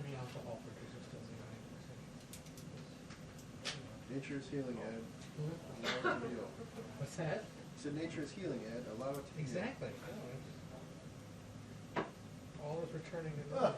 any alcohol producers does it, Nature is healing, Ed. Hmm? Allow it to heal. What's that? He said nature is healing, Ed. Allow it to heal. Exactly. All is returning to normal.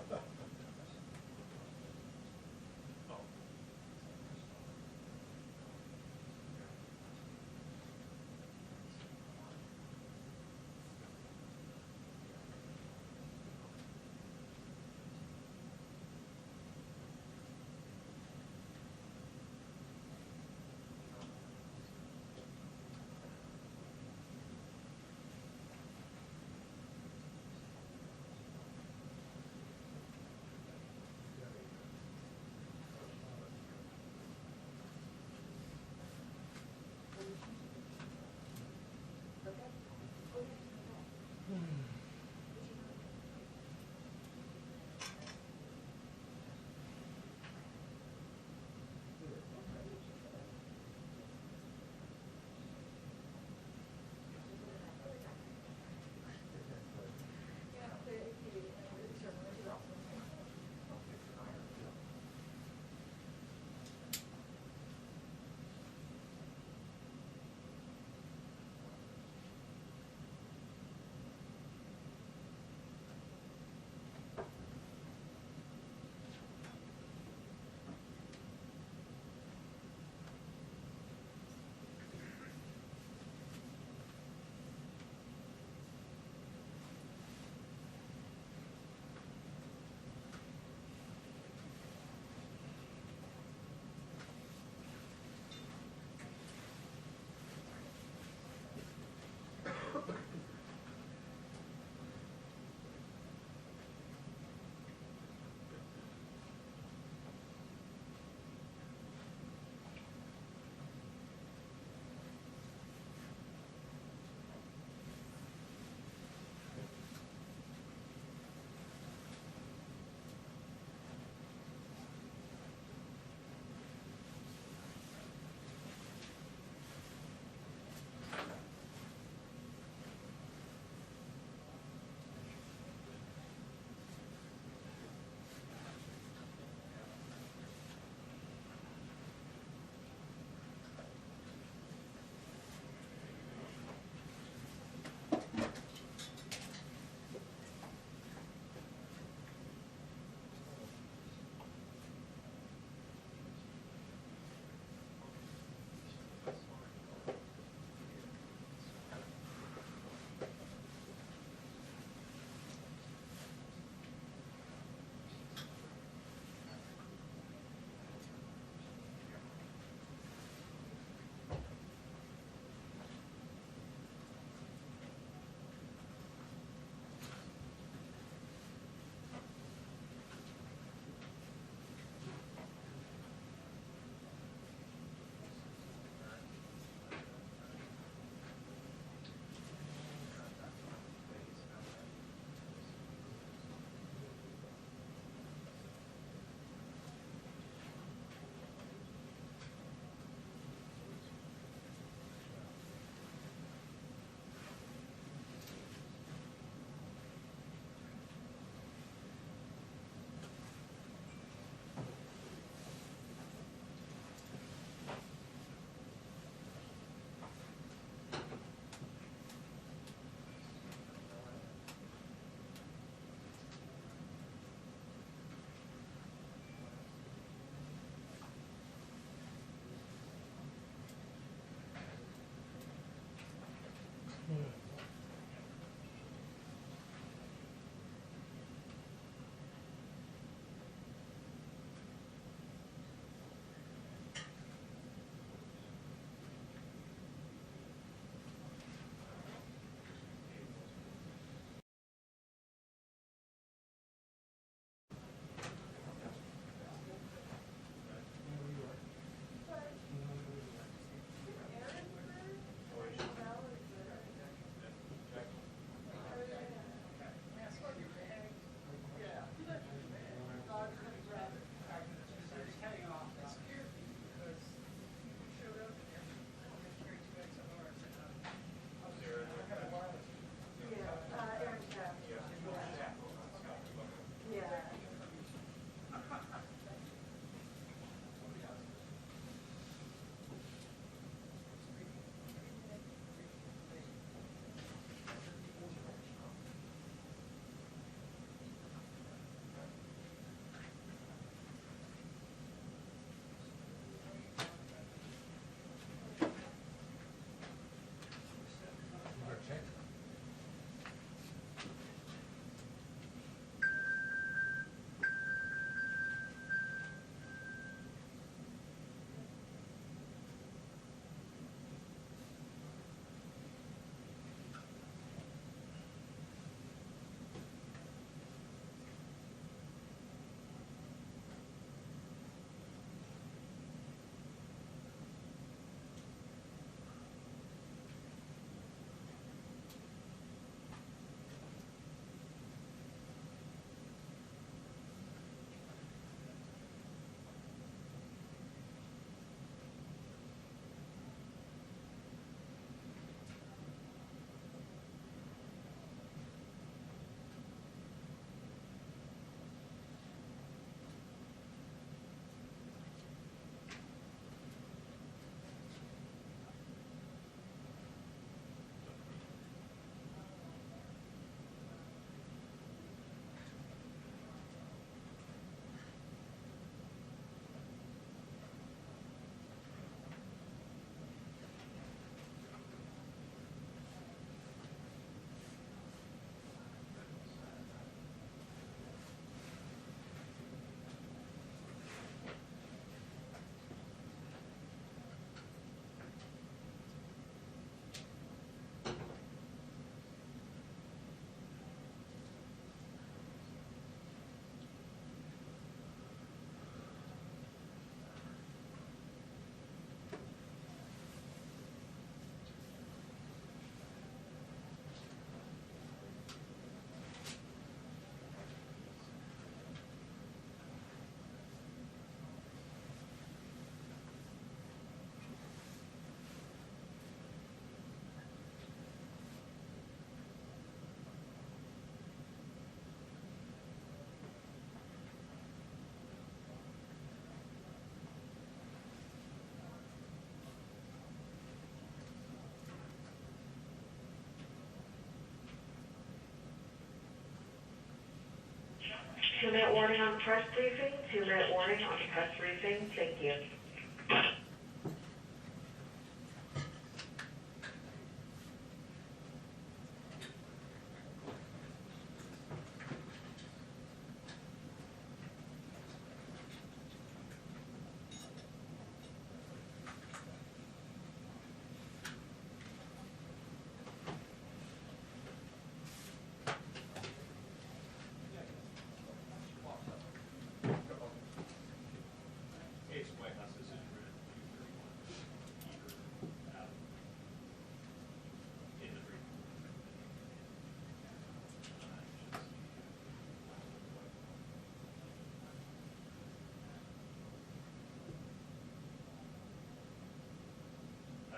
2-minute warning on press briefing, 2-minute warning on press briefing. Thank you.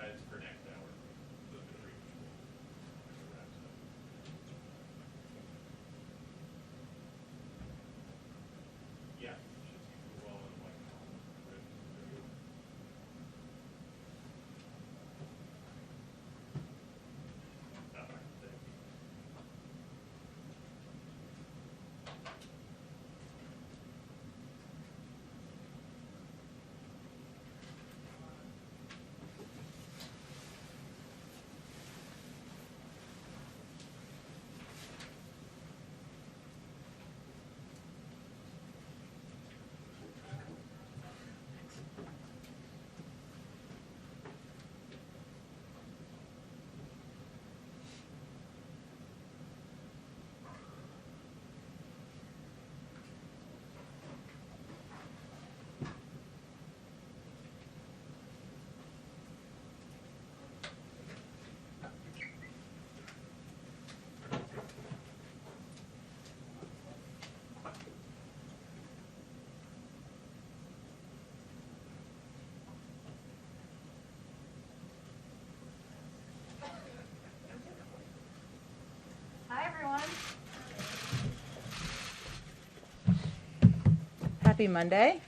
It's for next hour. The three wraps up. Yeah, should seem well in like Hi, everyone. Happy Monday.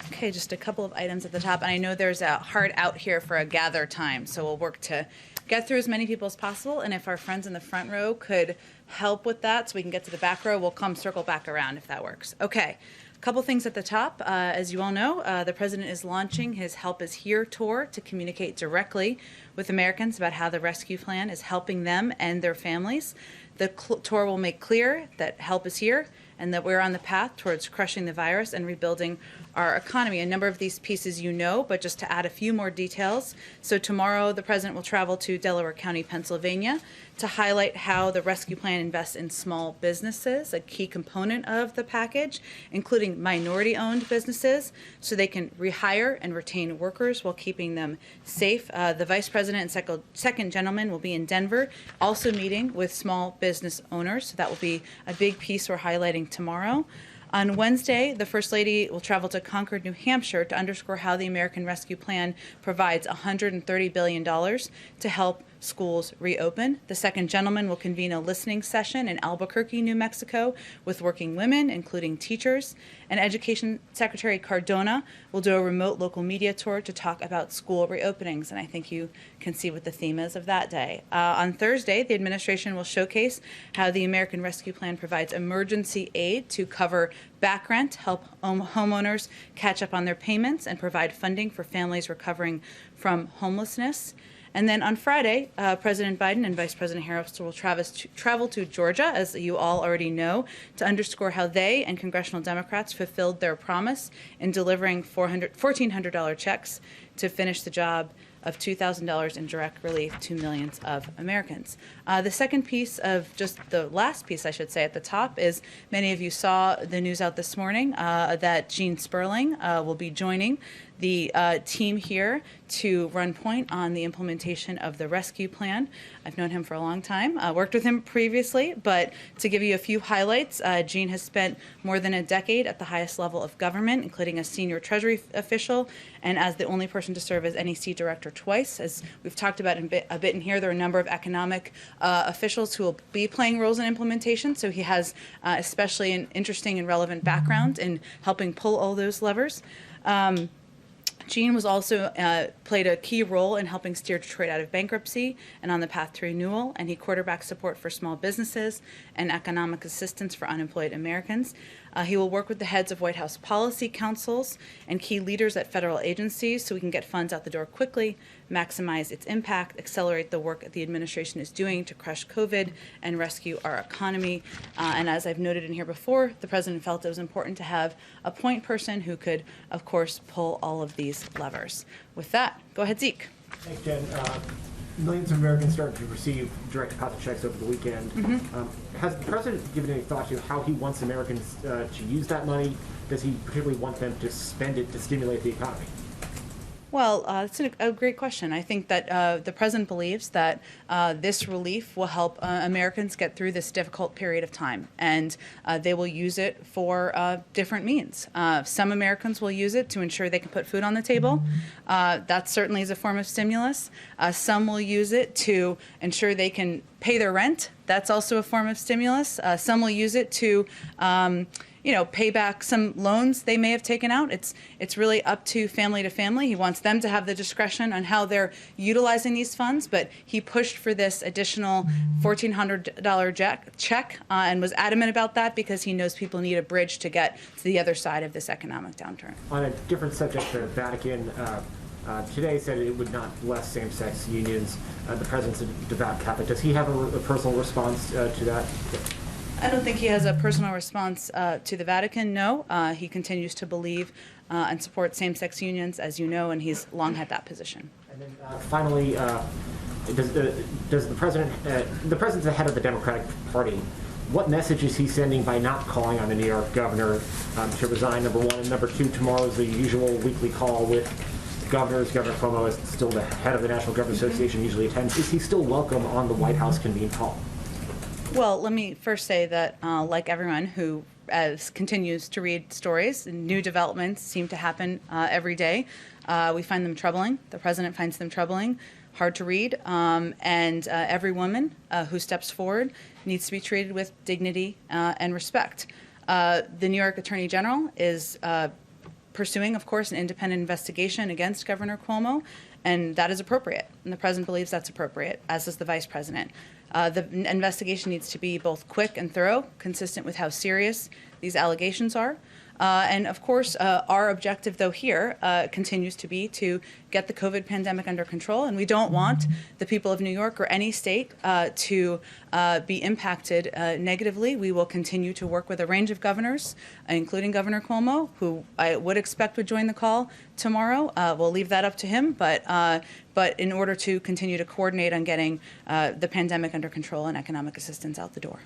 Okay, just a couple of items at the top. And I know there's a heart out here for a gather time, so we'll work to get through as many people as possible. And if our friends in the front row could help with that so we can get to the back row, we'll come circle back around if that works. Okay. Couple things at the top. As you all know, the president is launching his Help is Here tour to communicate directly with Americans about how the rescue plan is helping them and their families. The tour will make clear that help is here and that we're on the path towards crushing the virus and rebuilding our economy. A number of these pieces you know, but just to add a few more details. So tomorrow, the president will travel to Delaware County, Pennsylvania, to highlight how the rescue plan invests in small businesses, a key component of the package, including minority-owned businesses, so they can rehire and retain workers while keeping them safe. The vice president and second gentleman will be in Denver, also meeting with small business owners. So that will be a big piece we're highlighting tomorrow. On Wednesday, the First Lady will travel to Concord, New Hampshire to underscore how the American Rescue Plan provides $130 billion to help schools reopen. The second gentleman will convene a listening session in Albuquerque, New Mexico, with working women, including teachers. And Education Secretary Cardona will do a remote local media tour to talk about school reopenings. And I think you can see what the theme is of that day. On Thursday, the administration will showcase how the American Rescue Plan provides emergency aid to cover back rent, help homeowners catch up on their payments, and provide funding for families recovering from homelessness. And then on Friday, President Biden and Vice President Harris will travel to Georgia, as you all already know, to underscore how they and congressional Democrats fulfilled their promise in delivering $1,400 checks to finish the job of $2,000 in direct relief to millions of Americans. The second piece of, just the last piece I should say at the top, is many of you saw the news out this morning that Gene Sperling will be joining the team here to run point on the implementation of the rescue plan. I've known him for a long time, worked with him previously, but to give you a few highlights, Gene has spent more than a decade at the highest level of government, including a senior Treasury official and as the only person to serve as NEC director twice. As we've talked about a bit in here, there are a number of economic officials who will be playing roles in implementation, so he has especially an interesting and relevant background in helping pull all those levers. Gene was also played a key role in helping steer Detroit out of bankruptcy and on the path to renewal, and he quarterbacked support for small businesses and economic assistance for unemployed Americans. He will work with the heads of White House policy councils and key leaders at federal agencies so we can get funds out the door quickly, maximize its impact, accelerate the work the administration is doing to crush COVID and rescue our economy. And as I've noted in here before, the president felt it was important to have a point person who could, of course, pull all of these levers. With that, go ahead, Zeke. Thanks, Jen. Millions of Americans started to receive direct deposit checks over the weekend. Has the president given any thought to how he wants Americans to use that money? Does he particularly want them to spend it to stimulate the economy? Well, it's a great question. I think that the president believes that this relief will help Americans get through this difficult period of time, and they will use it for different means. Some Americans will use it to ensure they can put food on the table. That certainly is a form of stimulus. Some will use it to ensure they can pay their rent. That's also a form of stimulus. Some will use it to pay back some loans they may have taken out. It's really up to family. He wants them to have the discretion on how they're utilizing these funds, but he pushed for this additional $1,400 check and was adamant about that because he knows people need a bridge to get to the other side of this economic downturn. On a different subject, the Vatican today said it would not bless same-sex unions. The president's a devout Catholic. Does he have a personal response to that? I don't think he has a personal response to the Vatican, no. He continues to believe and support same-sex unions, as you know, and he's long had that position. And then finally, does the president's the head of the Democratic Party. What message is he sending by not calling on the New York governor to resign, number one? And number two, tomorrow is the usual weekly call with governors. Governor Cuomo is still the head of the National Governors Association, usually attends. Is he still welcome on the White House convened call? Well, let me first say that, like everyone who continues to read stories, new developments seem to happen every day. We find them troubling. The president finds them troubling, hard to read, and every woman who steps forward needs to be treated with dignity and respect. The New York Attorney General is pursuing, of course, an independent investigation against Governor Cuomo, and that is appropriate. And the president believes that's appropriate, as does the vice president. The investigation needs to be both quick and thorough, consistent with how serious these allegations are. And of course, our objective, though, here continues to be to get the COVID pandemic under control. And we don't want the people of New York or any state to be impacted negatively. We will continue to work with a range of governors, including Governor Cuomo, who I would expect would join the call tomorrow. We'll leave that up to him. But in order to continue to coordinate on getting the pandemic under control and economic assistance out the door.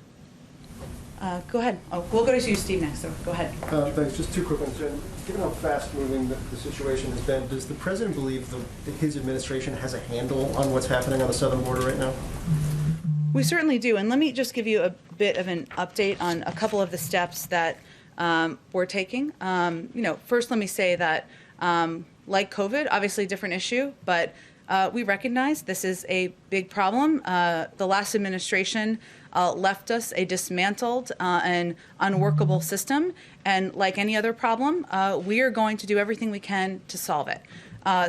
Go ahead. Oh, we'll go to you, Steve, next. So go ahead. Thanks. Just two quick ones. Given how fast-moving the situation has been, does the president believe that his administration has a handle on what's happening on the southern border right now? We certainly do. And let me just give you a bit of an update on a couple of the steps that we're taking. First, let me say that, like COVID, obviously a different issue, but we recognize this is a big problem. The last administration left us a dismantled and unworkable system. And like any other problem, we are going to do everything we can to solve it.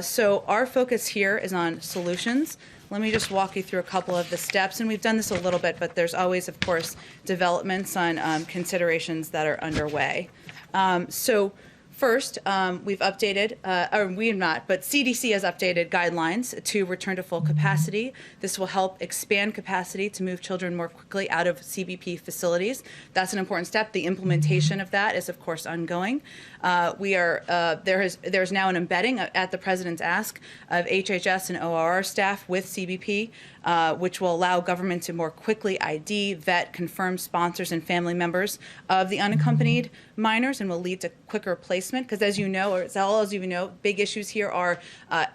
So our focus here is on solutions. Let me just walk you through a couple of the steps. And we've done this a little bit, but there's always, of course, developments on considerations that are underway. First, we've updated, or we have not, but CDC has updated guidelines to return to full capacity. This will help expand capacity to move children more quickly out of CBP facilities. That's an important step. The implementation of that is, of course, ongoing. There's now an embedding at the president's ask of HHS and ORR staff with CBP, which will allow government to more quickly ID, vet, confirm sponsors and family members of the unaccompanied minors, and will lead to quicker placement. Because as you know, or as all of you know, big issues here are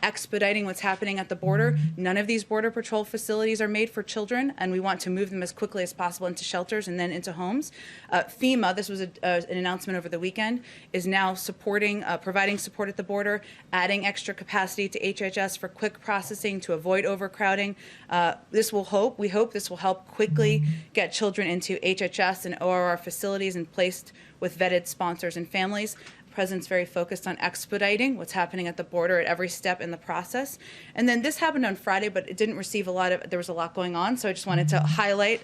expediting what's happening at the border. None of these Border Patrol facilities are made for children, and we want to move them as quickly as possible into shelters and then into homes. FEMA, this was an announcement over the weekend, is now providing support at the border, adding extra capacity to HHS for quick processing to avoid overcrowding. We hope this will help quickly get children into HHS and ORR facilities and placed with vetted sponsors and families. President's very focused on expediting what's happening at the border at every step in the process. And then this happened on Friday, but it didn't receive there was a lot going on, so I just wanted to highlight,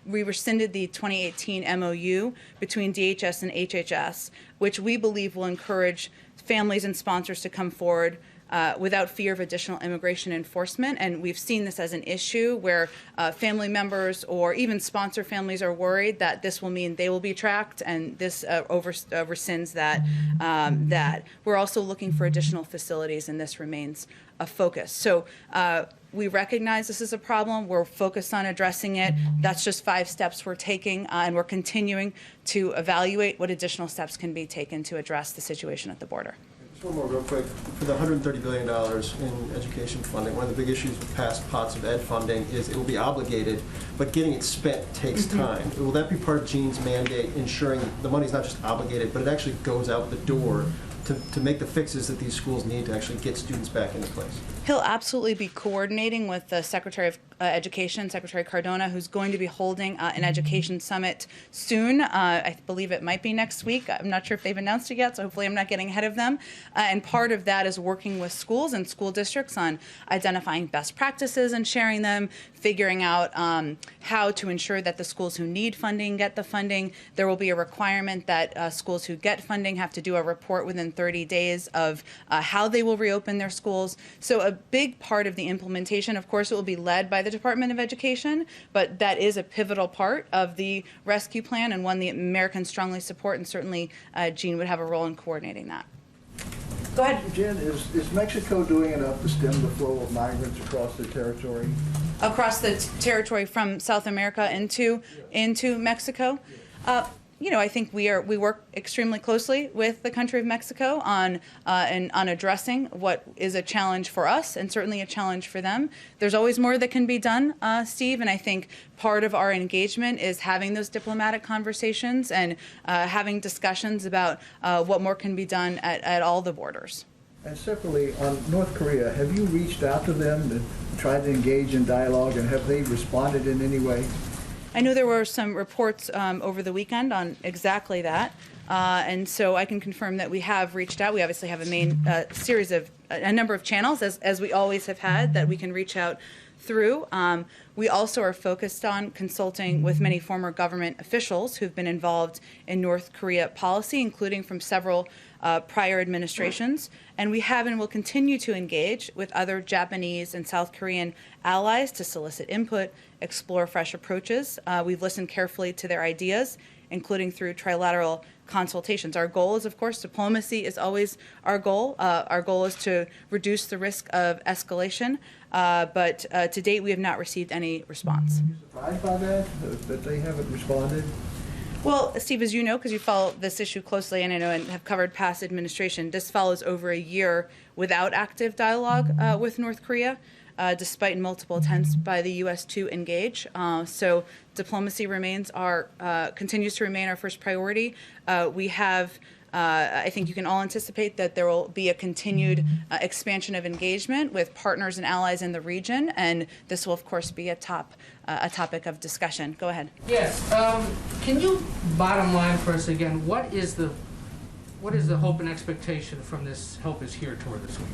we rescinded the 2018 MOU between DHS and HHS, which we believe will encourage families and sponsors to come forward without fear of additional immigration enforcement. And we've seen this as an issue where family members or even sponsor families are worried that this will mean they will be tracked, and this rescinds that. We're also looking for additional facilities, and this remains a focus. So we recognize this is a problem. We're focused on addressing it. That's just 5 steps we're taking, and we're continuing to evaluate what additional steps can be taken to address the situation at the border. Just one more real quick. For the $130 billion in education funding, one of the big issues with past pots of ed funding is it will be obligated, but getting it spent takes time. Will that be part of Gene's mandate, ensuring the money's not just obligated, but it actually goes out the door to make the fixes that these schools need to actually get students back into place? He'll absolutely be coordinating with the Secretary of Education, Secretary Cardona, who's going to be holding an education summit soon. I believe it might be next week. I'm not sure if they've announced it yet, so hopefully I'm not getting ahead of them. And part of that is working with schools and school districts on identifying best practices and sharing them, figuring out how to ensure that the schools who need funding get the funding. There will be a requirement that schools who get funding have to do a report within 30 days of how they will reopen their schools. So a big part of the implementation, of course, it will be led by the Department of Education, but that is a pivotal part of the rescue plan and one the Americans strongly support, and certainly Gene would have a role in coordinating that. Go ahead. Jen, is Mexico doing enough to stem the flow of migrants across the territory? Across the territory from South America into Mexico? You know, I think we work extremely closely with the country of Mexico on addressing what is a challenge for us and certainly a challenge for them. There's always more that can be done, Steve, and I think part of our engagement is having those diplomatic conversations and having discussions about what more can be done at all the borders. And separately, on North Korea, have you reached out to them and tried to engage in dialogue, and have they responded in any way? I know there were some reports over the weekend on exactly that, and so I can confirm that we have reached out. We obviously have a main series of a number of channels, as we always have had, that we can reach out through. We also are focused on consulting with many former government officials who've been involved in North Korea policy, including from several prior administrations. And we have and will continue to engage with other Japanese and South Korean allies to solicit input, explore fresh approaches. We've listened carefully to their ideas, including through trilateral consultations. Our goal is, of course, diplomacy is always our goal. Our goal is to reduce the risk of escalation, but to date we have not received any response. Are you surprised by that they haven't responded? Well, Steve, as you know, because you follow this issue closely, and I know and have covered past administration, this follows over a year without active dialogue with North Korea, despite multiple attempts by the U.S. to engage. So diplomacy continues to remain our first priority. We have, I think you can all anticipate that there will be a continued expansion of engagement with partners and allies in the region, and this will, of course, be a topic of discussion. Go ahead. Yes. Can you bottom line for us again? What is the hope and expectation from this Help Is Here tour this week?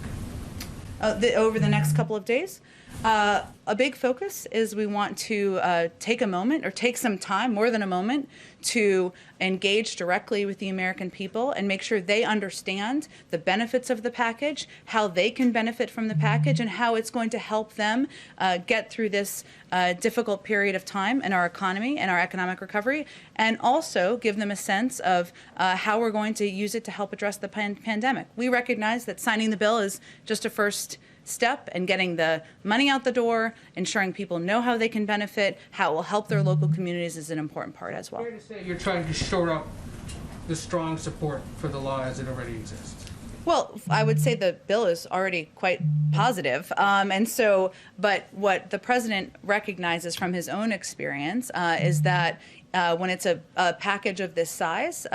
Over the next couple of days. A big focus is we want to take a moment, or take some time, more than a moment, to engage directly with the American people and make sure they understand the benefits of the package, how they can benefit from the package, and how it's going to help them get through this difficult period of time in our economy and our economic recovery, and also give them a sense of how we're going to use it to help address the pandemic. We recognize that signing the bill is just a first step, and getting the money out the door, ensuring people know how they can benefit, how it will help their local communities is an important part as well. Fair to say you're trying to shore up the strong support for the law as it already exists. Well, I would say the bill is already quite positive, but what the president recognizes from his own experience is that when it's a package of this size,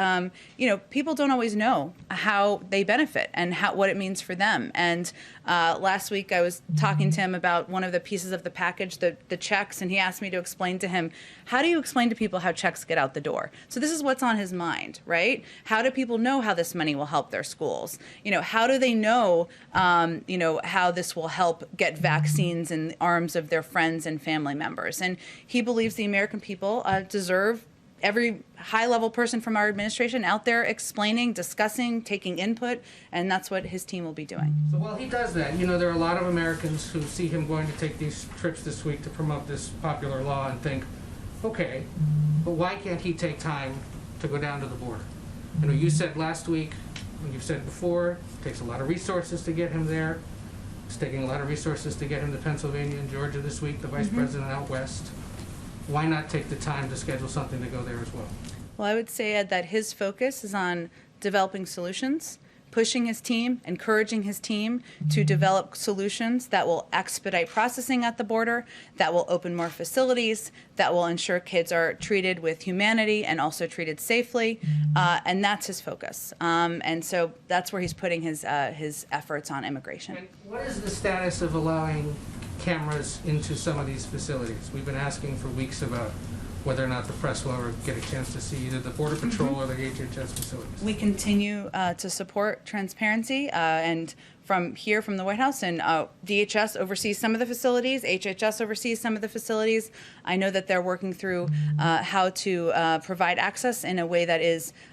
people don't always know how they benefit and what it means for them. And last week I was talking to him about one of the pieces of the package, the checks, and he asked me to explain to him, how do you explain to people how checks get out the door? So this is what's on his mind, right? How do people know how this money will help their schools? How do they know, how this will help get vaccines in the arms of their friends and family members? And he believes the American people deserve every high-level person from our administration out there explaining, discussing, taking input, and that's what his team will be doing. So while he does that, there are a lot of Americans who see him going to take these trips this week to promote this popular law and think, okay, but why can't he take time to go down to the border? You said last week, and you've said before, it takes a lot of resources to get him there. It's taking a lot of resources to get him to Pennsylvania and Georgia this week, the vice president out west. Why not take the time to schedule something to go there as well? Well, I would say, Ed, that his focus is on developing solutions, pushing his team, encouraging his team to develop solutions that will expedite processing at the border, that will open more facilities, that will ensure kids are treated with humanity and also treated safely, and that's his focus. And so that's where he's putting his efforts on immigration. And what is the status of allowing cameras into some of these facilities? We've been asking for weeks about whether or not the press will ever get a chance to see either the Border Patrol or the HHS facilities. We continue to support transparency, and from the White House, and DHS oversees some of the facilities, HHS oversees some of the facilities. I know that they're working through how to provide access in a way that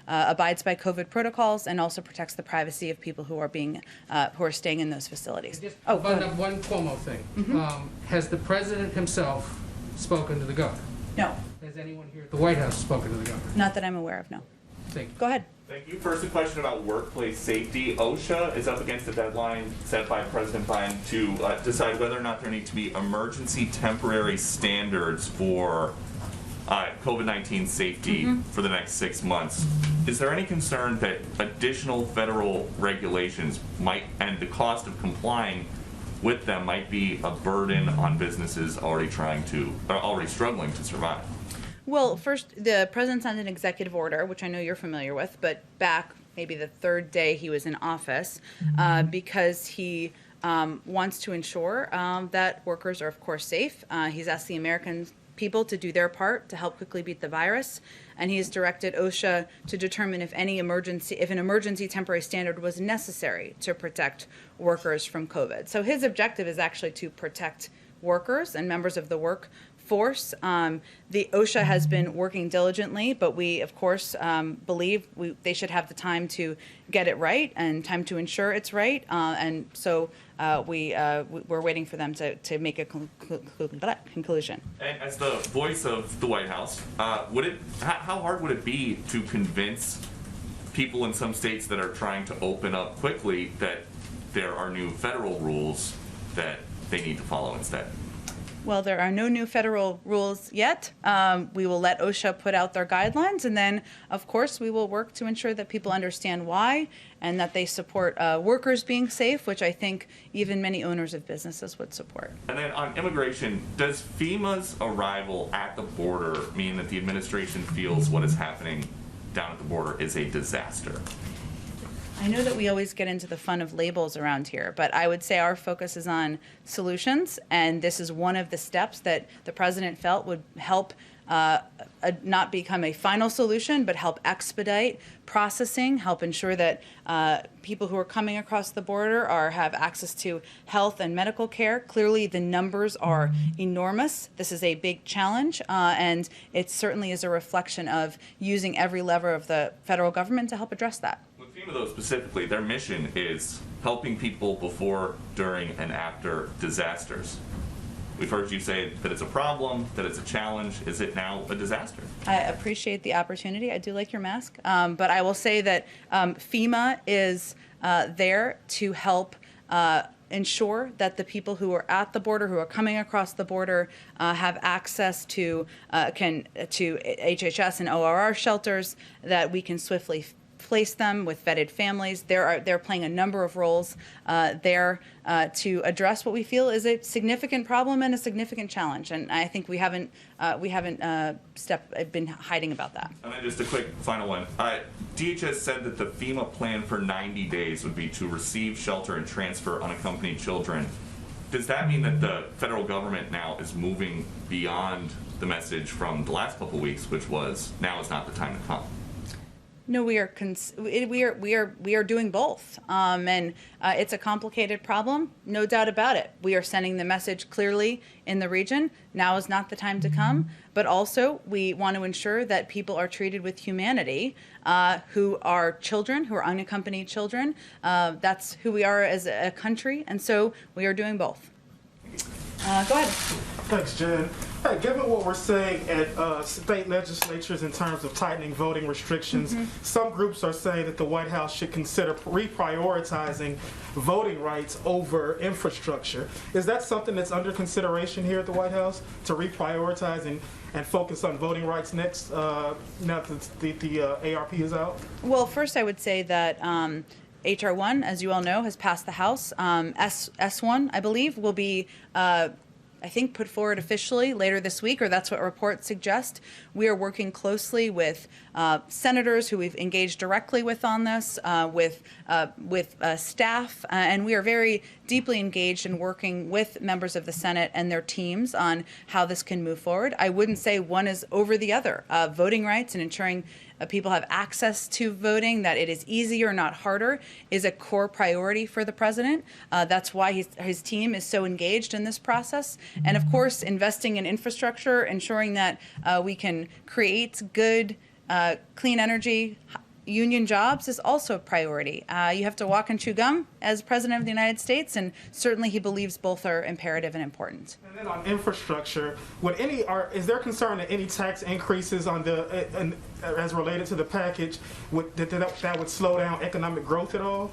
abides by COVID protocols and also protects the privacy of people who are staying in those facilities. Just one Cuomo thing. Has the president himself spoken to the governor? No. Has anyone here at the White House spoken to the governor? Not that I'm aware of, no. Thank you. Go ahead. Thank you. First, a question about workplace safety. OSHA is up against a deadline set by President Biden to decide whether or not there need to be emergency temporary standards for COVID-19 safety for the next 6 months. Is there any concern that additional federal regulations and the cost of complying with them might be a burden on businesses already struggling to survive? Well, first, the president signed an executive order, which I know you're familiar with, but back maybe the third day he was in office, because he wants to ensure that workers are, of course, safe. He's asked the American people to do their part to help quickly beat the virus, and he has directed OSHA to determine if an emergency temporary standard was necessary to protect workers from COVID. So his objective is actually to protect workers and members of the workforce. The OSHA has been working diligently, but we, of course, believe they should have the time to get it right and time to ensure it's right. And so we're waiting for them to make a conclusion. And as the voice of the White House, how hard would it be to convince people in some states that are trying to open up quickly that there are new federal rules that they need to follow instead? Well, there are no new federal rules yet. We will let OSHA put out their guidelines, and then, of course, we will work to ensure that people understand why and that they support workers being safe, which I think even many owners of businesses would support. And then on immigration, does FEMA's arrival at the border mean that the administration feels what is happening down at the border is a disaster? I know that we always get into the fun of labels around here, but I would say our focus is on solutions, and this is one of the steps that the president felt would help not become a final solution, but help expedite processing, help ensure that people who are coming across the border have access to health and medical care. Clearly, the numbers are enormous. This is a big challenge, and it certainly is a reflection of using every lever of the federal government to help address that. With FEMA, though, specifically, their mission is helping people before, during, and after disasters. We've heard you say that it's a problem, that it's a challenge. Is it now a disaster? I appreciate the opportunity. I do like your mask. But I will say that FEMA is there to help ensure that the people who are at the border, who are coming across the border, have access to HHS and ORR shelters, that we can swiftly placed them with vetted families. They're playing a number of roles there to address what we feel is a significant problem and a significant challenge. And I think we haven't been hiding about that. And then just a quick final one. DHS said that the FEMA plan for 90 days would be to receive, shelter, and transfer unaccompanied children. Does that mean that the federal government now is moving beyond the message from the last couple of weeks, which was now is not the time to come? No, we are doing both, and it's a complicated problem, no doubt about it. We are sending the message clearly in the region. Now is not the time to come, but also we want to ensure that people are treated with humanity, who are children, who are unaccompanied children. That's who we are as a country, and so we are doing both. Go ahead. Thanks, Jen. Hey, given what we're seeing at state legislatures in terms of tightening voting restrictions, some groups are saying that the White House should consider reprioritizing voting rights over infrastructure. Is that something that's under consideration here at the White House, to reprioritize and focus on voting rights next, now that the ARP is out? Well, first I would say that H.R. 1, as you all know, has passed the House. S1, I believe, will be I think, put forward officially later this week, or that's what reports suggest. We are working closely with senators who we've engaged directly with on this, with staff, and we are very deeply engaged in working with members of the Senate and their teams on how this can move forward. I wouldn't say one is over the other. Voting rights and ensuring people have access to voting, that it is easier, not harder, is a core priority for the president. That's why his team is so engaged in this process. And of course, investing in infrastructure, ensuring that we can create good, clean energy, union jobs is also a priority. You have to walk and chew gum as President of the United States, and certainly he believes both are imperative and important. And then on infrastructure, is there concern that any tax increases on as related to the package that would slow down economic growth at all?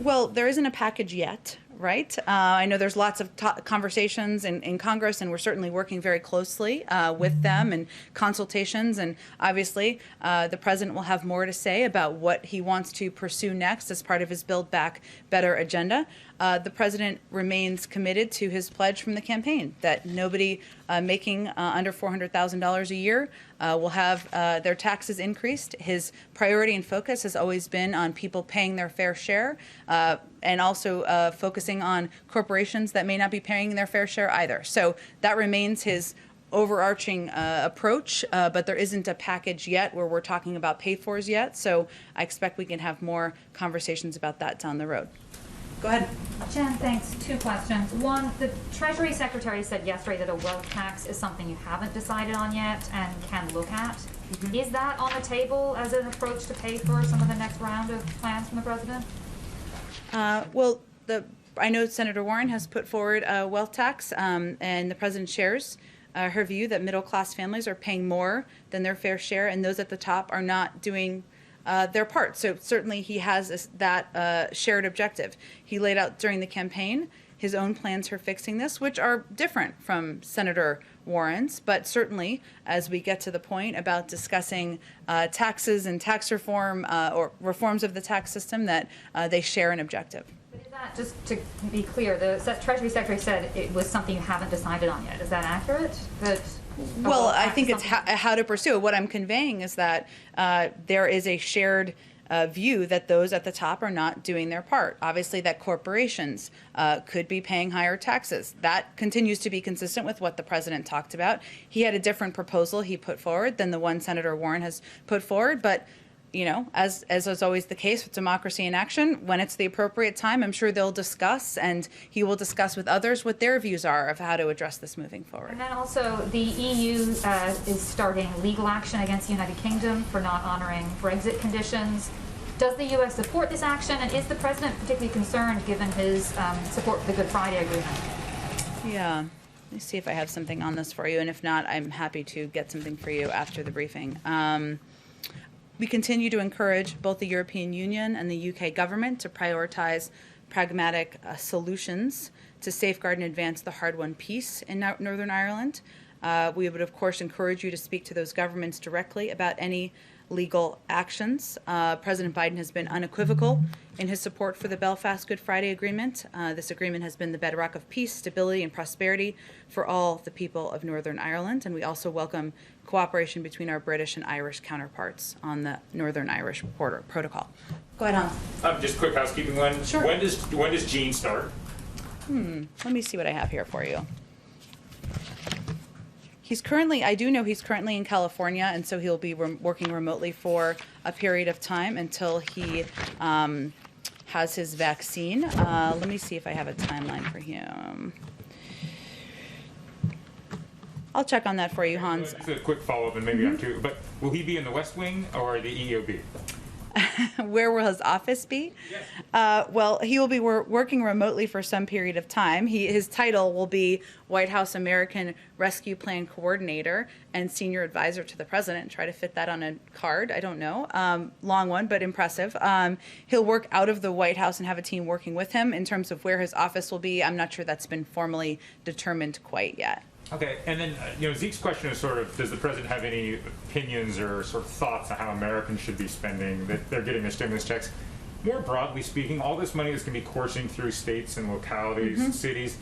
Well, there isn't a package yet, right? I know there's lots of conversations in Congress, and we're certainly working very closely with them and consultations. And obviously, the president will have more to say about what he wants to pursue next as part of his Build Back Better agenda. The president remains committed to his pledge from the campaign that nobody making under $400,000 a year will have their taxes increased. His priority and focus has always been on people paying their fair share, and also focusing on corporations that may not be paying their fair share either. So that remains his overarching approach, but there isn't a package yet where we're talking about pay-fors yet. So I expect we can have more conversations about that down the road. Go ahead. Jen, thanks. Two questions. One, the Treasury Secretary said yesterday that a wealth tax is something you haven't decided on yet and can look at. Is that on the table as an approach to pay for some of the next round of plans from the president? Well, I know Senator Warren has put forward a wealth tax, and the president shares her view that middle-class families are paying more than their fair share, and those at the top are not doing their part. So certainly he has that shared objective. He laid out during the campaign his own plans for fixing this, which are different from Senator Warren's, but certainly as we get to the point about discussing taxes and tax reform or reforms of the tax system, that they share an objective. But is that, just to be clear, the Treasury Secretary said it was something you haven't decided on yet. Is that accurate? Well, I think it's how to pursue it. What I'm conveying is that there is a shared view that those at the top are not doing their part. Obviously, that corporations could be paying higher taxes. That continues to be consistent with what the president talked about. He had a different proposal he put forward than the one Senator Warren has put forward, but you know, as is always the case with democracy in action, when it's the appropriate time, I'm sure they'll discuss, and he will discuss with others what their views are of how to address this moving forward. And then also, the EU is starting legal action against the United Kingdom for not honoring Brexit conditions. Does the U.S. support this action, and is the president particularly concerned given his support for the Good Friday Agreement? Yeah. Let me see if I have something on this for you, and if not, I'm happy to get something for you after the briefing. We continue to encourage both the European Union and the UK government to prioritize pragmatic solutions to safeguard and advance the hard-won peace in Northern Ireland. We would, of course, encourage you to speak to those governments directly about any legal actions. President Biden has been unequivocal in his support for the Belfast Good Friday Agreement. This agreement has been the bedrock of peace, stability, and prosperity for all the people of Northern Ireland, and we also welcome cooperation between our British and Irish counterparts on the Northern Irish Protocol. Go ahead, Hans. Just quick housekeeping one. Sure. When does Gene start? Let me see what I have here for you. I do know he's currently in California, and so he'll be working remotely for a period of time until he has his vaccine. Let me see if I have a timeline for him. I'll check on that for you, Hans. Just a quick follow-up, and maybe I'm too, but will he be in the West Wing or the EOB? Where will his office be? Yes. Well, he will be working remotely for some period of time. His title will be White House American Rescue Plan Coordinator and Senior Advisor to the President. Try to fit that on a card. I don't know. Long one, but impressive. He'll work out of the White House and have a team working with him. In terms of where his office will be, I'm not sure that's been formally determined quite yet. Okay, and then, Zeke's question is sort of, does the president have any opinions or sort of thoughts on how Americans should be spending, that they're getting their stimulus checks? More broadly speaking, all this money is going to be coursing through states and localities and cities.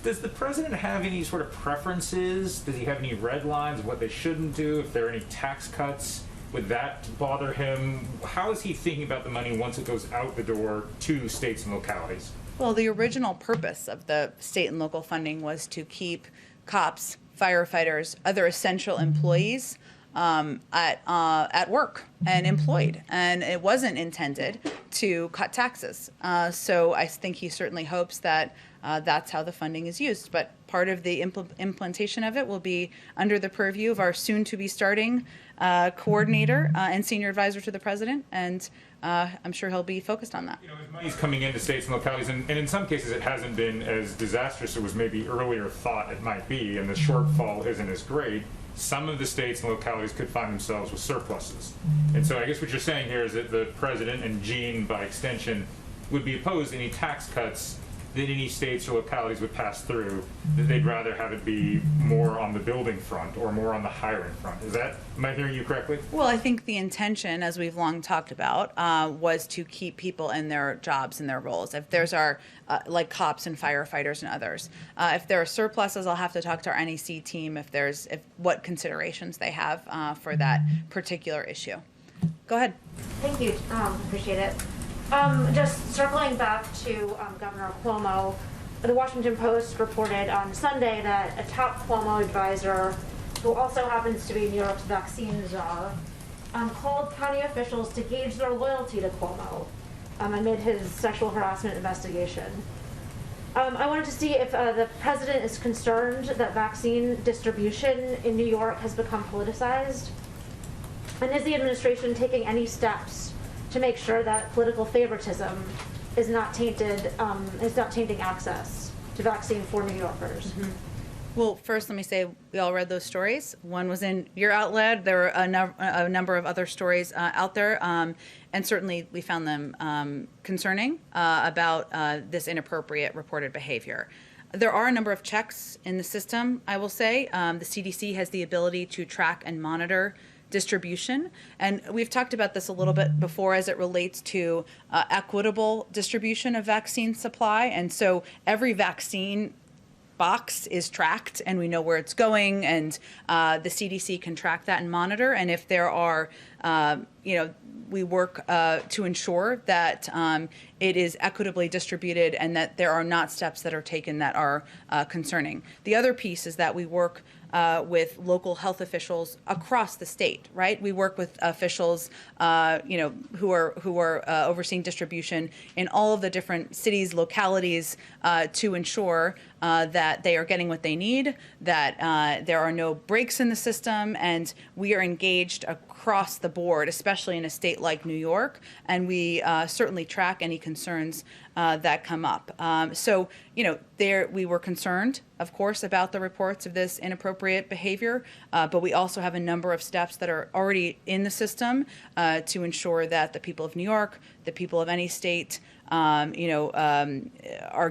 Does the president have any sort of preferences? Does he have any red lines of what they shouldn't do? If there are any tax cuts, would that bother him? How is he thinking about the money once it goes out the door to states and localities? Well, the original purpose of the state and local funding was to keep cops, firefighters, other essential employees at work and employed, and it wasn't intended to cut taxes. So I think he certainly hopes that that's how the funding is used. But part of the implementation of it will be under the purview of our soon-to-be starting coordinator and senior advisor to the president, and I'm sure he'll be focused on that. As money's coming into states and localities, and in some cases it hasn't been as disastrous as was maybe earlier thought it might be, and the shortfall isn't as great. Some of the states and localities could find themselves with surpluses. And so I guess what you're saying here is that the president, and Gene by extension, would be opposed to any tax cuts that any states or localities would pass through, that they'd rather have it be more on the building front or more on the hiring front. Am I hearing you correctly? Well, I think the intention, as we've long talked about, was to keep people in their jobs and their roles. If there's like cops and firefighters and others, if there are surpluses, I'll have to talk to our NEC team if what considerations they have for that particular issue. Go ahead. Thank you. Appreciate it. Just circling back to Governor Cuomo, the Washington Post reported on Sunday that a top Cuomo advisor, who also happens to be New York's vaccine czar, called county officials to gauge their loyalty to Cuomo amid his sexual harassment investigation. I wanted to see if the president is concerned that vaccine distribution in New York has become politicized, and is the administration taking any steps to make sure that political favoritism is not tainting access to vaccine for New Yorkers? Well, first, let me say we all read those stories. One was in your outlet. There were a number of other stories out there, and certainly we found them concerning about this inappropriate reported behavior. There are a number of checks in the system, I will say. The CDC has the ability to track and monitor distribution, and we've talked about this a little bit before as it relates to equitable distribution of vaccine supply, and so every vaccine box is tracked and we know where it's going, and the CDC can track that and monitor, and if there are we work to ensure that it is equitably distributed and that there are not steps that are taken that are concerning. The other piece is that we work with local health officials across the state, right? We work with officials, who are overseeing distribution in all of the different cities, localities, to ensure that they are getting what they need, that there are no breaks in the system, and we are engaged across the board, especially in a state like New York, and we certainly track any concerns that come up. So, there we were concerned, of course, about the reports of this inappropriate behavior, but we also have a number of steps that are already in the system to ensure that the people of New York, the people of any state, are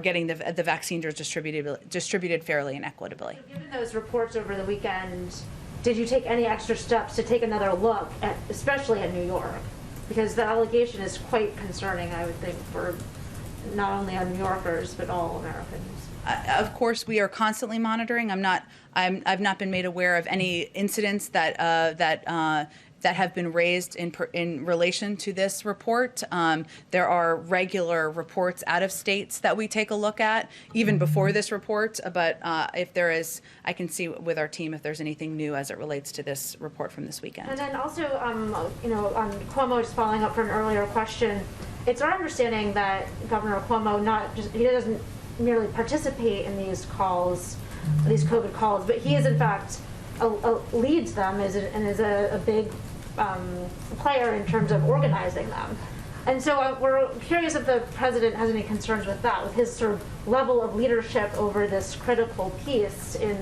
getting the vaccines distributed fairly and equitably. So given those reports over the weekend, did you take any extra steps to take another look at, especially at New York? Because the allegation is quite concerning, I would think, for not only our New Yorkers, but all Americans. Of course, we are constantly monitoring. I've not been made aware of any incidents that have been raised in relation to this report. There are regular reports out of states that we take a look at, even before this report. But if there is, I can see with our team if there's anything new as it relates to this report from this weekend. And then also, you know, on Cuomo, just following up from an earlier question, it's our understanding that Governor Cuomo he doesn't merely participate in these calls, these COVID calls, but he is in fact leads them and is a big player in terms of organizing them. And so we're curious if the president has any concerns with that, with his sort of level of leadership over this critical piece in,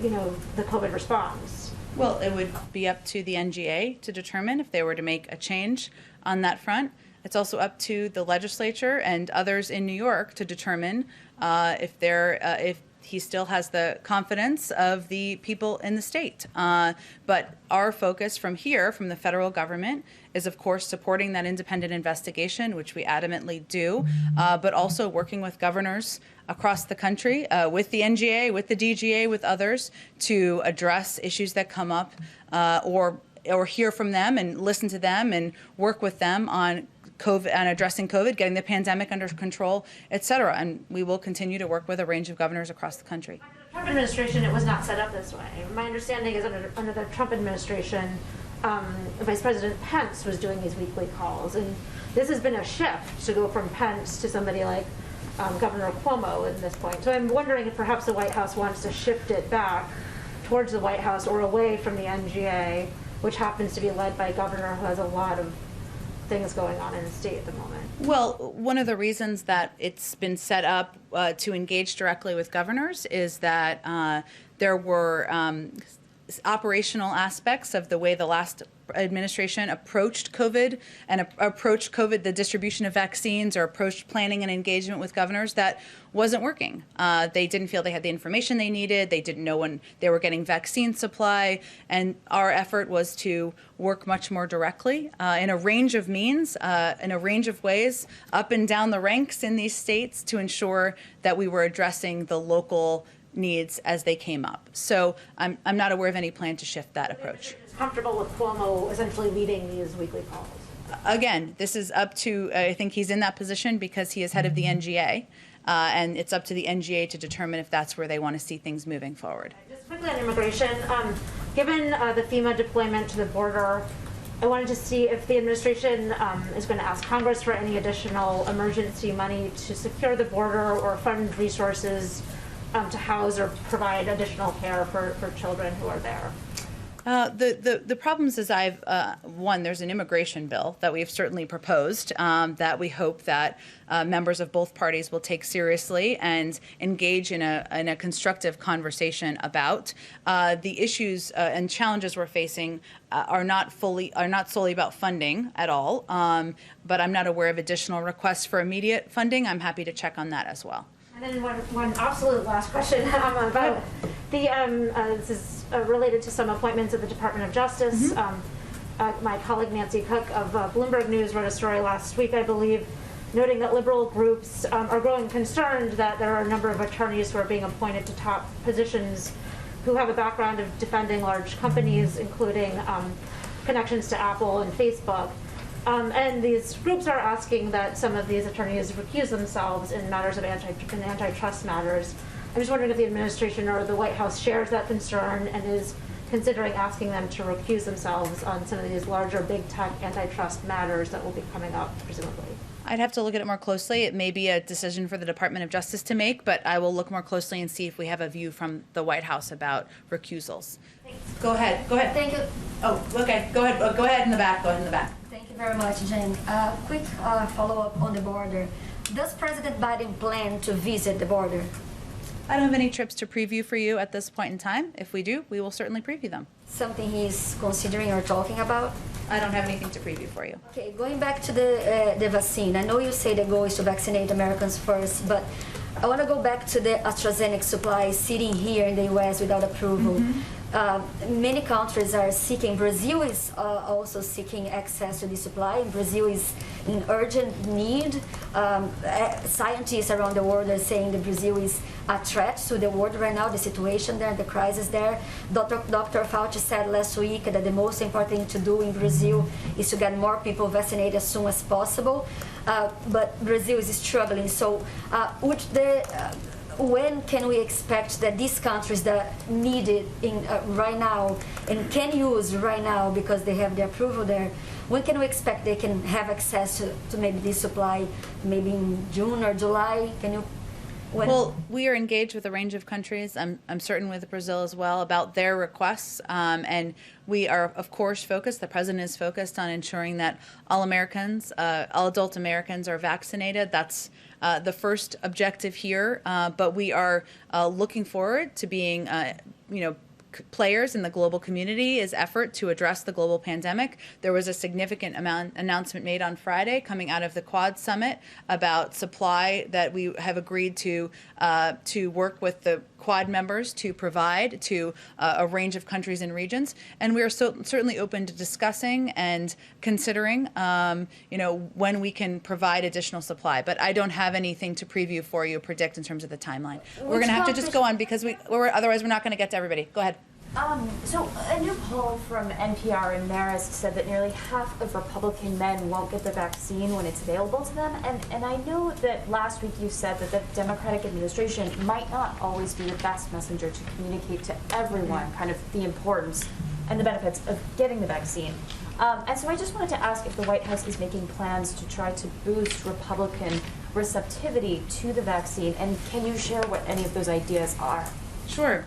you know, the COVID response. Well, it would be up to the NGA to determine if they were to make a change on that front. It's also up to the legislature and others in New York to determine if he still has the confidence of the people in the state. But our focus from here, from the federal government, is of course supporting that independent investigation, which we adamantly do, but also working with governors across the country, with the NGA, with the DGA, with others, to address issues that come up, or hear from them and listen to them and work with them on COVID and addressing COVID, getting the pandemic under control, et cetera. And we will continue to work with a range of governors across the country. Under the Trump administration, it was not set up this way. My understanding is under the Trump administration, Vice President Pence was doing these weekly calls. And this has been a shift to go from Pence to somebody like Governor Cuomo at this point. So I'm wondering if perhaps the White House wants to shift it back towards the White House or away from the NGA, which happens to be led by a governor who has a lot of things going on in the state at the moment. Well, one of the reasons that it's been set up to engage directly with governors is that there were operational aspects of the way the last administration approached COVID and approached COVID, the distribution of vaccines, or approached planning and engagement with governors that wasn't working. They didn't feel they had the information they needed. They didn't know when they were getting vaccine supply. And our effort was to work much more directly in a range of means, in a range of ways, up and down the ranks in these states to ensure that we were addressing the local needs as they came up. So I'm not aware of any plan to shift that approach. Comfortable with Cuomo essentially leading these weekly calls? Again, this is up to, I think he's in that position because he is head of the NGA, and it's up to the NGA to determine if that's where they want to see things moving forward. Just quickly on immigration, given the FEMA deployment to the border, I wanted to see if the administration is going to ask Congress for any additional emergency money to secure the border or fund resources to house or provide additional care for children who are there. The problems is there's an immigration bill that we've certainly proposed that we hope that members of both parties will take seriously and engage in a constructive conversation about. The issues and challenges we're facing are not solely about funding at all, but I'm not aware of additional requests for immediate funding. I'm happy to check on that as well. And then one absolute last question about this is related to some appointments at the Department of Justice. My colleague Nancy Cook of Bloomberg News wrote a story last week, I believe, noting that liberal groups are growing concerned that there are a number of attorneys who are being appointed to top positions who have a background of defending large companies, including connections to Apple and Facebook. And these groups are asking that some of these attorneys recuse themselves in matters of antitrust matters. I'm just wondering if the administration or the White House shares that concern and is considering asking them to recuse themselves on some of these larger big tech antitrust matters that will be coming up, presumably. I'd have to look at it more closely. It may be a decision for the Department of Justice to make, but I will look more closely and see if we have a view from the White House about recusals. Thanks. Go ahead. Thank you. Oh, okay. Go ahead. Go ahead in the back. Thank you very much, Jen. Quick follow-up on the border. Does President Biden plan to visit the border? I don't have any trips to preview for you at this point in time. If we do, we will certainly preview them. Something he's considering or talking about? I don't have anything to preview for you. Okay, going back to the vaccine. I know you say the goal is to vaccinate Americans first, but I want to go back to the AstraZeneca supply sitting here in the U.S. without approval. Many countries are seeking, Brazil is also seeking access to the supply, and Brazil is in urgent need. Scientists around the world are saying that Brazil is a threat to the world right now, the situation there, the crisis there. Dr. Fauci said last week that the most important thing to do in Brazil is to get more people vaccinated as soon as possible. But Brazil is struggling. So when can we expect that these countries that need it right now and can use right now because they have the approval there, when can we expect they can have access to maybe this supply, maybe in June or July? Can you? Well, we are engaged with a range of countries. I'm certain with Brazil as well about their requests. And we are, of course, focused. The president is focused on ensuring that all Americans, all adult Americans are vaccinated. That's the first objective here. But we are looking forward to being, players in the global community's effort to address the global pandemic. There was a significant announcement made on Friday coming out of the Quad Summit about supply that we have agreed to work with the Quad members to provide to a range of countries and regions. And we are certainly open to discussing and considering, when we can provide additional supply. But I don't have anything to preview for you, predict in terms of the timeline. We're going to have to just go on because otherwise we're not going to get to everybody. Go ahead. So a new poll from NPR and Marist said that nearly half of Republican men won't get the vaccine when it's available to them. And I know that last week you said that the Democratic administration might not always be the best messenger to communicate to everyone kind of the importance and the benefits of getting the vaccine. And so I just wanted to ask if the White House is making plans to try to boost Republican receptivity to the vaccine. And can you share what any of those ideas are? Sure.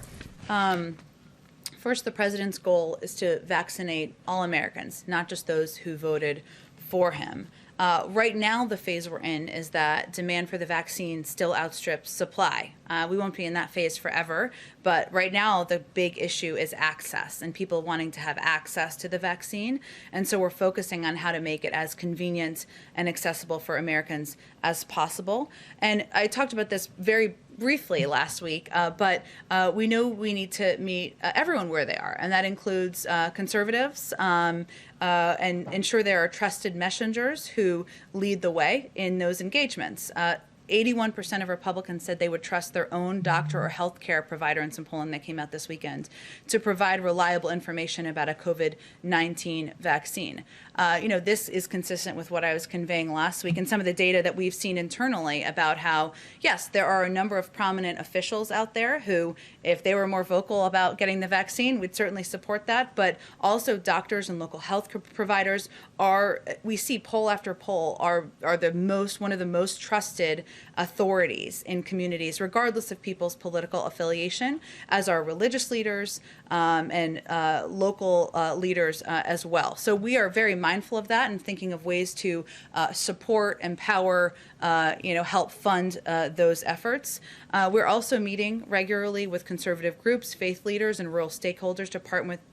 First, the president's goal is to vaccinate all Americans, not just those who voted for him. Right now, the phase we're in is that demand for the vaccine still outstrips supply. We won't be in that phase forever, but right now the big issue is access and people wanting to have access to the vaccine. And so we're focusing on how to make it as convenient and accessible for Americans as possible. And I talked about this very briefly last week, but we know we need to meet everyone where they are, and that includes conservatives and ensure there are trusted messengers who lead the way in those engagements. 81% of Republicans said they would trust their own doctor or healthcare provider in some polling that came out this weekend to provide reliable information about a COVID-19 vaccine. This is consistent with what I was conveying last week and some of the data that we've seen internally about how, yes, there are a number of prominent officials out there who, if they were more vocal about getting the vaccine, we'd certainly support that. But also doctors and local health providers we see poll after poll, are one of the most trusted authorities in communities, regardless of people's political affiliation, as are religious leaders and local leaders as well. So we are very mindful of that and thinking of ways to support, empower, help fund those efforts. We're also meeting regularly with conservative groups, faith leaders, and rural stakeholders to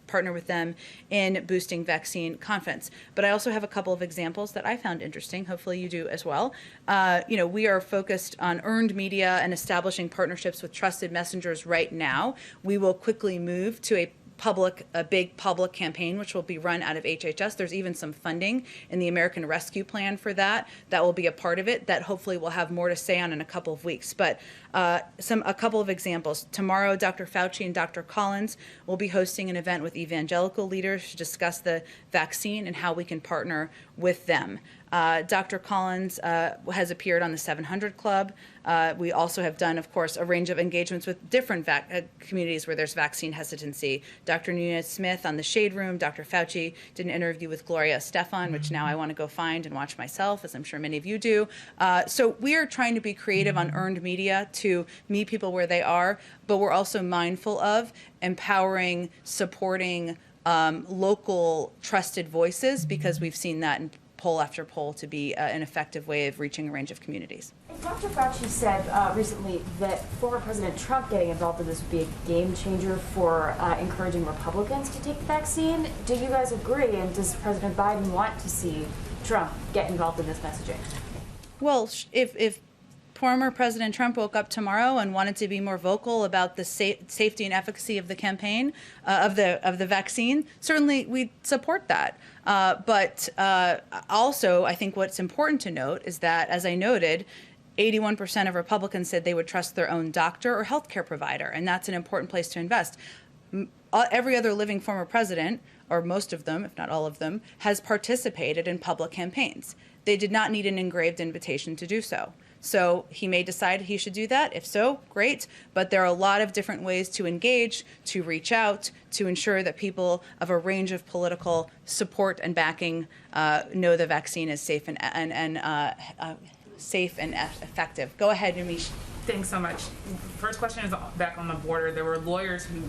partner with them in boosting vaccine confidence. But I also have a couple of examples that I found interesting. Hopefully you do as well. We are focused on earned media and establishing partnerships with trusted messengers right now. We will quickly move to a big public campaign, which will be run out of HHS. There's even some funding in the American Rescue Plan for that. That will be a part of it that hopefully we'll have more to say on in a couple of weeks. But a couple of examples. Tomorrow, Dr. Fauci and Dr. Collins will be hosting an event with evangelical leaders to discuss the vaccine and how we can partner with them. Dr. Collins has appeared on the 700 Club. We also have done, of course, a range of engagements with different communities where there's vaccine hesitancy. Dr. Nunez-Smith on the Shade Room. Dr. Fauci did an interview with Gloria Estefan, which now I want to go find and watch myself, as I'm sure many of you do. So we are trying to be creative on earned media to meet people where they are, but we're also mindful of empowering, supporting local trusted voices, because we've seen that in poll after poll to be an effective way of reaching a range of communities. Dr. Fauci said recently that former President Trump getting involved in this would be a game changer for encouraging Republicans to take the vaccine. Do you guys agree? And does President Biden want to see Trump get involved in this messaging? Well, if former President Trump woke up tomorrow and wanted to be more vocal about the safety and efficacy of the campaign of the vaccine, certainly we support that. But also, I think what's important to note is that, as I noted, 81% of Republicans said they would trust their own doctor or healthcare provider, and that's an important place to invest. Every other living former president, or most of them, if not all of them, has participated in public campaigns. They did not need an engraved invitation to do so. So he may decide he should do that. If so, great. But there are a lot of different ways to engage, to reach out, to ensure that people of a range of political support and backing know the vaccine is safe and effective. Go ahead, Amish. Thanks so much. First question is back on the border. There were lawyers who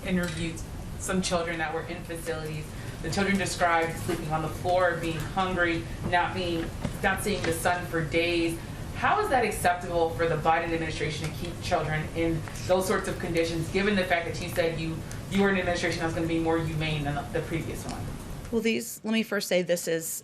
interviewed some children that were in facilities. The children described sleeping on the floor, being hungry, not seeing the sun for days. How is that acceptable for the Biden administration to keep children in those sorts of conditions, given the fact that you said you were in an administration that was going to be more humane than the previous one? Well, let me first say this is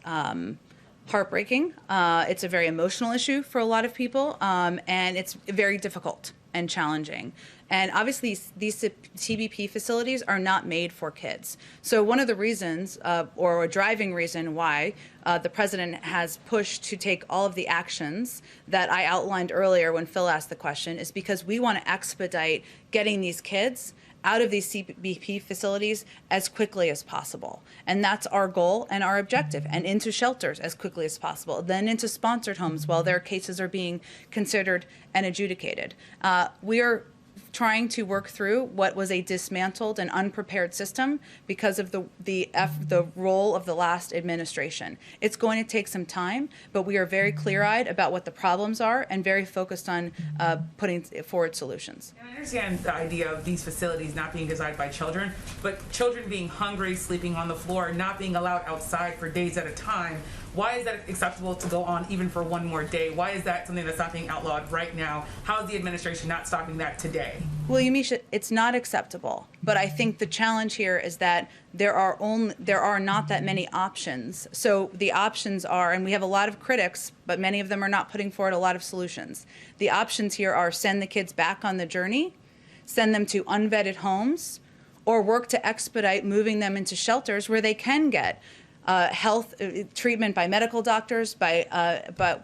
heartbreaking. It's a very emotional issue for a lot of people, and it's very difficult and challenging. And obviously, these TBP facilities are not made for kids. So one of the reasons, or a driving reason why the president has pushed to take all of the actions that I outlined earlier when Phil asked the question, is because we want to expedite getting these kids out of these CBP facilities as quickly as possible. And that's our goal and our objective, and into shelters as quickly as possible, then into sponsored homes while their cases are being considered and adjudicated. We are trying to work through what was a dismantled and unprepared system because of the role of the last administration. It's going to take some time, but we are very clear-eyed about what the problems are and very focused on putting forward solutions. And I understand the idea of these facilities not being designed by children, but children being hungry, sleeping on the floor, not being allowed outside for days at a time. Why is that acceptable to go on even for one more day? Why is that something that's not being outlawed right now? How is the administration not stopping that today? Well, Yamisha, it's not acceptable. But I think the challenge here is that there are not that many options. So the options are, and we have a lot of critics, but many of them are not putting forward a lot of solutions. The options here are send the kids back on the journey, send them to unvetted homes, or work to expedite moving them into shelters where they can get health treatment by medical doctors, by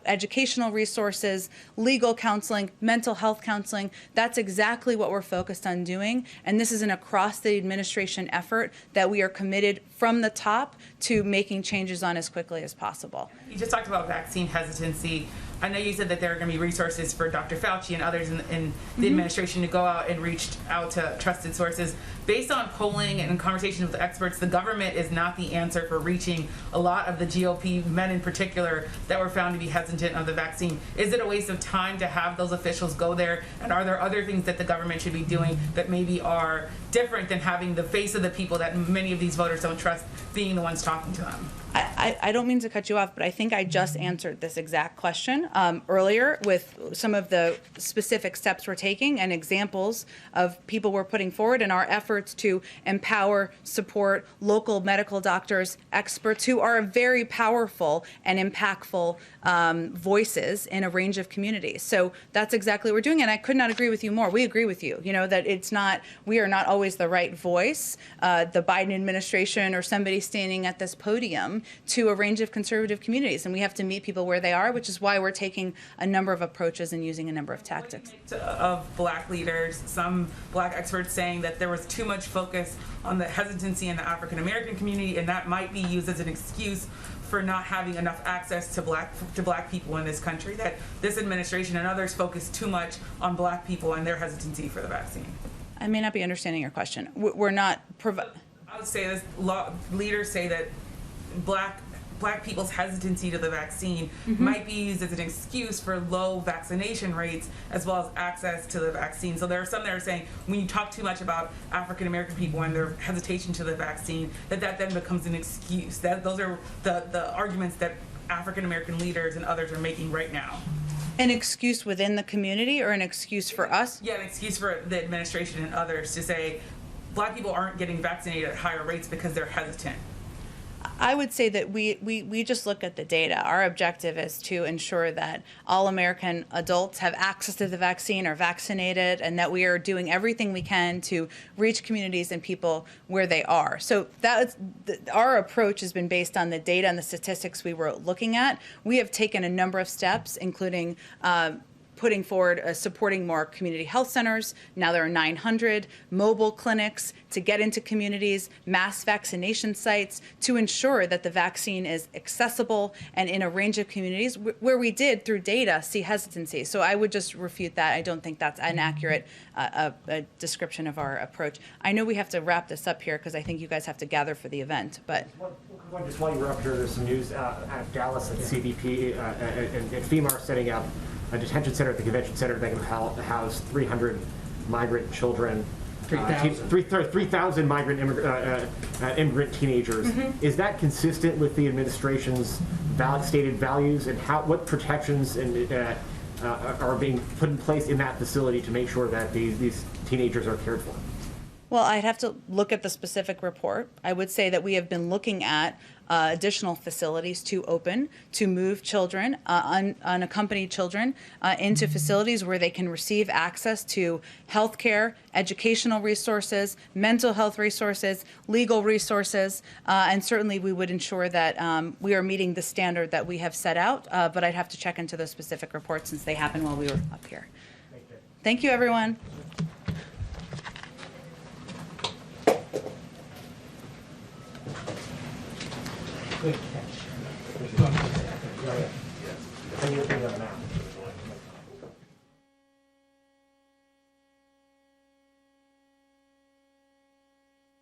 educational resources, legal counseling, mental health counseling. That's exactly what we're focused on doing. And this is an across the administration effort that we are committed from the top to making changes on as quickly as possible. You just talked about vaccine hesitancy. I know you said that there are going to be resources for Dr. Fauci and others in the administration to go out and reach out to trusted sources. Based on polling and conversations with experts, the government is not the answer for reaching a lot of the GOP men in particular that were found to be hesitant of the vaccine. Is it a waste of time to have those officials go there? And are there other things that the government should be doing that maybe are different than having the face of the people that many of these voters don't trust being the ones talking to them? I don't mean to cut you off, but I think I just answered this exact question earlier with some of the specific steps we're taking and examples of people we're putting forward in our efforts to empower, support local medical doctors, experts who are very powerful and impactful voices in a range of communities. So that's exactly what we're doing, and I could not agree with you more. We agree with you, that we are not always the right voice, the Biden administration or somebody standing at this podium, to a range of conservative communities, and we have to meet people where they are, which is why we're taking a number of approaches and using a number of tactics. Of black leaders, some black experts saying that there was too much focus on the hesitancy in the African American community, and that might be used as an excuse for not having enough access to black people in this country, that this administration and others focus too much on black people and their hesitancy for the vaccine. I may not be understanding your question. We're not I would say this, leaders say that black people's hesitancy to the vaccine might be used as an excuse for low vaccination rates as well as access to the vaccine. So there are some that are saying when you talk too much about African American people and their hesitation to the vaccine, that then becomes an excuse. Those are the arguments that African American leaders and others are making right now. An excuse within the community or an excuse for us? Yeah, an excuse for the administration and others to say black people aren't getting vaccinated at higher rates because they're hesitant. I would say that we just look at the data. Our objective is to ensure that all American adults have access to the vaccine, are vaccinated, and that we are doing everything we can to reach communities and people where they are. So our approach has been based on the data and the statistics we were looking at. We have taken a number of steps, including putting forward supporting more community health centers. Now there are 900 mobile clinics to get into communities, mass vaccination sites to ensure that the vaccine is accessible and in a range of communities where we did, through data, see hesitancy. So I would just refute that. I don't think that's an accurate a description of our approach. I know we have to wrap this up here because I think you guys have to gather for the event, but. Just while you were up here, there's some news out of Dallas that CBP and FEMA are setting up a detention center at the convention center that can house 300 migrant children, 3,000 migrant immigrant teenagers. Mm-hmm. Is that consistent with the administration's stated values, and what protections are being put in place in that facility to make sure that these teenagers are cared for? Well, I'd have to look at the specific report. I would say that we have been looking at additional facilities to open, to move children, unaccompanied children, into facilities where they can receive access to health care, educational resources, mental health resources, legal resources, and certainly we would ensure that we are meeting the standard that we have set out, but I'd have to check into those specific reports since they happened while we were up here. Thank you, everyone.